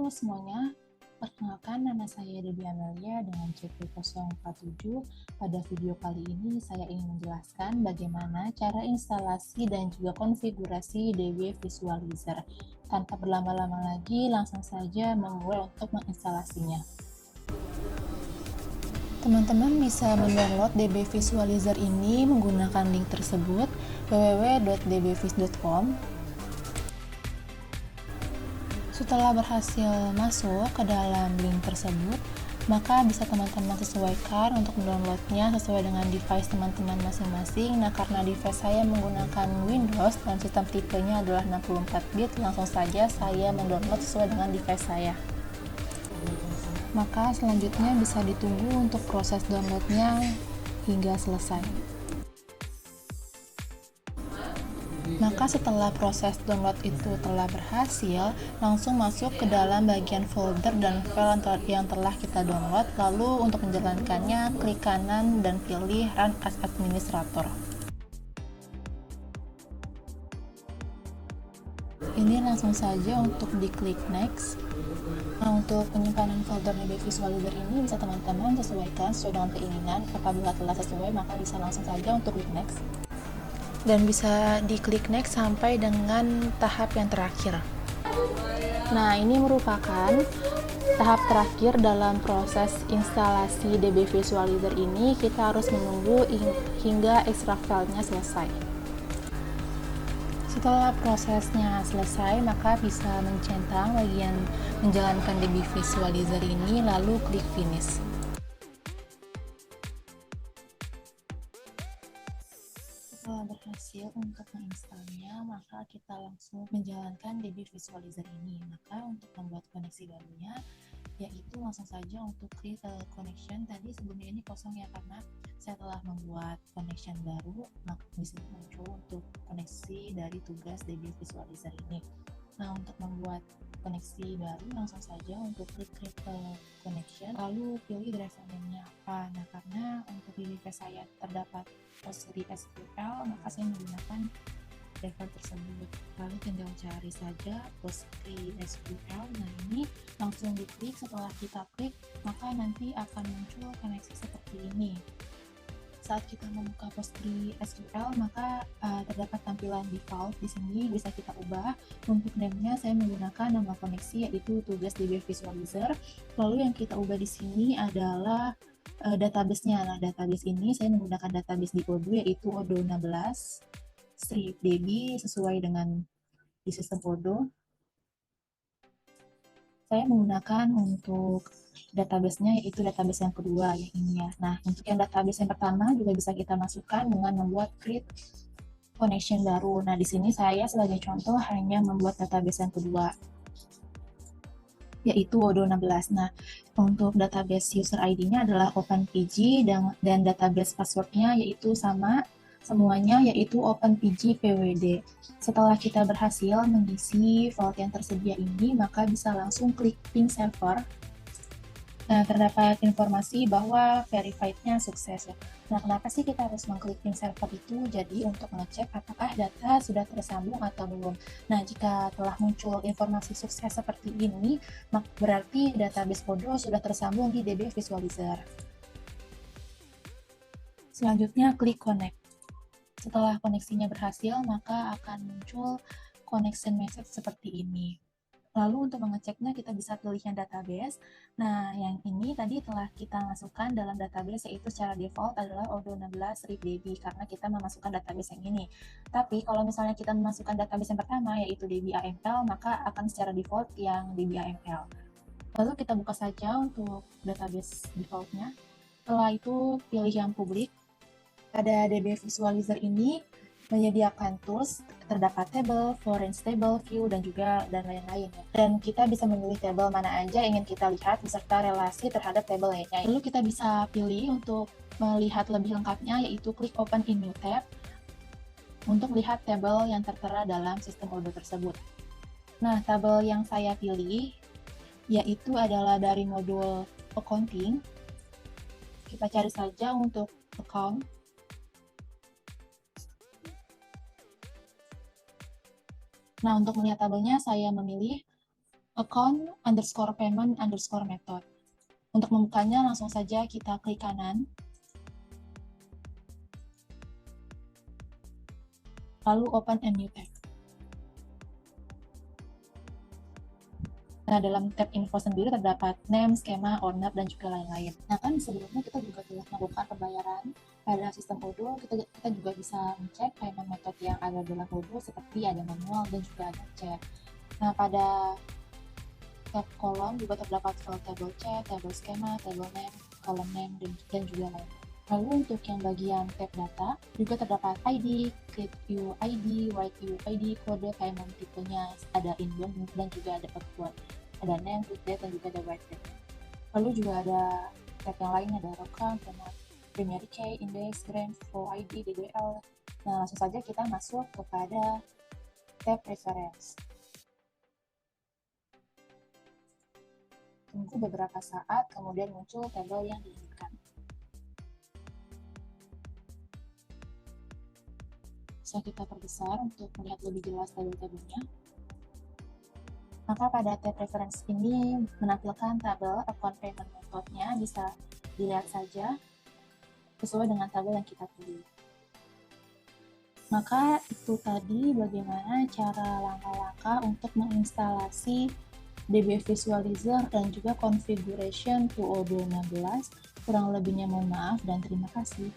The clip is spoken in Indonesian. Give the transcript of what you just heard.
Halo semuanya, perkenalkan nama saya Debbie Amelia dengan CP047. Pada video kali ini saya ingin menjelaskan bagaimana cara instalasi dan juga konfigurasi DB Visualizer. Tanpa berlama-lama lagi, langsung saja memulai untuk menginstalasinya. Teman-teman bisa mendownload DB Visualizer ini menggunakan link tersebut www.dbvis.com. Setelah berhasil masuk ke dalam link tersebut, maka bisa teman-teman sesuaikan untuk mendownloadnya sesuai dengan device teman-teman masing-masing. Nah, karena device saya menggunakan Windows dan sistem tipenya adalah 64 bit, langsung saja saya mendownload sesuai dengan device saya. Maka selanjutnya bisa ditunggu untuk proses downloadnya hingga selesai. Maka setelah proses download itu telah berhasil, langsung masuk ke dalam bagian folder dan file yang telah kita download. Lalu untuk menjalankannya, klik kanan dan pilih Run as Administrator. Ini langsung saja untuk diklik Next. Nah, untuk penyimpanan folder DB Visualizer ini bisa teman-teman sesuaikan sesuai dengan keinginan. Apabila telah sesuai, maka bisa langsung saja untuk klik Next. Dan bisa diklik next sampai dengan tahap yang terakhir. Nah, ini merupakan tahap terakhir dalam proses instalasi DB Visualizer ini. Kita harus menunggu hingga extract filenya selesai. Setelah prosesnya selesai, maka bisa mencentang bagian menjalankan DB Visualizer ini, lalu klik Finish. Setelah berhasil untuk menginstalnya, maka kita langsung menjalankan DB Visualizer ini. Maka untuk membuat koneksi barunya, yaitu langsung saja untuk create connection. Tadi sebelumnya ini kosong ya, karena saya telah membuat connection baru, maka disini muncul untuk koneksi dari tugas DB Visualizer ini. Nah, untuk membuat koneksi baru, langsung saja untuk klik create connection, lalu pilih driver name-nya apa. Nah, karena untuk di device saya terdapat PostgreSQL, maka saya menggunakan driver tersebut. Lalu tinggal cari saja PostgreSQL. Nah, ini langsung diklik. Setelah kita klik, maka nanti akan muncul koneksi seperti ini. Saat kita membuka PostgreSQL, maka terdapat tampilan default di sini, bisa kita ubah. Untuk name-nya saya menggunakan nama koneksi, yaitu tugas DB Visualizer. Lalu yang kita ubah di sini adalah database-nya. Nah, database ini saya menggunakan database di Odoo, yaitu Odoo 16 strip DB sesuai dengan di sistem Odoo. Saya menggunakan untuk database-nya, yaitu database yang kedua, yang ini ya. Nah, untuk yang database yang pertama juga bisa kita masukkan dengan membuat create connection baru. Nah, di sini saya sebagai contoh hanya membuat database yang kedua, yaitu Odoo 16. Nah, untuk database user ID-nya adalah OpenPG dan database password-nya yaitu sama semuanya, yaitu OpenPG PWD. Setelah kita berhasil mengisi vault yang tersedia ini, maka bisa langsung klik ping server. Nah, terdapat informasi bahwa verified-nya sukses ya. Nah, kenapa sih kita harus mengklik ping server itu? Jadi untuk mengecek apakah data sudah tersambung atau belum. Nah, jika telah muncul informasi sukses seperti ini, maka berarti database Odoo sudah tersambung di DB Visualizer. Selanjutnya klik connect. Setelah koneksinya berhasil, maka akan muncul connection message seperti ini. Lalu untuk mengeceknya kita bisa pilih yang database. Nah, yang ini tadi telah kita masukkan dalam database, yaitu secara default adalah Odoo 16 strip DB karena kita memasukkan database yang ini. Tapi kalau misalnya kita memasukkan database yang pertama, yaitu DB-AML, maka akan secara default yang DB-AML. Lalu kita buka saja untuk database defaultnya. Setelah itu pilih yang publik. Pada DB Visualizer ini menyediakan tools, terdapat table, foreign table, view, dan lain-lain ya. Dan kita bisa memilih table mana aja ingin kita lihat beserta relasi terhadap table lainnya. Lalu kita bisa pilih untuk melihat lebih lengkapnya, yaitu klik open in new tab untuk lihat table yang tertera dalam sistem Odoo tersebut. Nah, tabel yang saya pilih yaitu adalah dari modul accounting. Kita cari saja untuk account. Nah, untuk melihat tabelnya saya memilih account underscore payment underscore method. Untuk membukanya langsung saja kita klik kanan, lalu open a new tab. Nah, dalam tab info sendiri terdapat name, skema, owner, dan juga lain-lain. Nah, kan sebelumnya kita juga telah melakukan pembayaran pada sistem Odoo, kita juga bisa mencek payment method yang ada dalam Odoo seperti ada manual dan juga ada chat. Nah, pada tab kolom juga terdapat file table chat, table skema, table name, column name, dan juga lain. Lalu untuk yang bagian tab data juga terdapat ID, create view ID, write view ID, kode payment tipenya, ada inbound dan juga ada outbound, ada name, click date, dan juga ada write date. Lalu juga ada tab yang lain, ada account, primary key, index, grand, flow ID, DDL. Nah, langsung saja kita masuk kepada tab reference. Tunggu beberapa saat, kemudian muncul tabel yang diinginkan. Bisa kita perbesar untuk melihat lebih jelas tabel-tabelnya. Maka pada tab reference ini menampilkan tabel account payment methodnya, bisa dilihat saja sesuai dengan tabel yang kita pilih. Maka itu tadi bagaimana cara langkah-langkah untuk menginstalasi DB Visualizer dan juga configuration to Odoo 16. Kurang lebihnya mohon maaf dan terima kasih.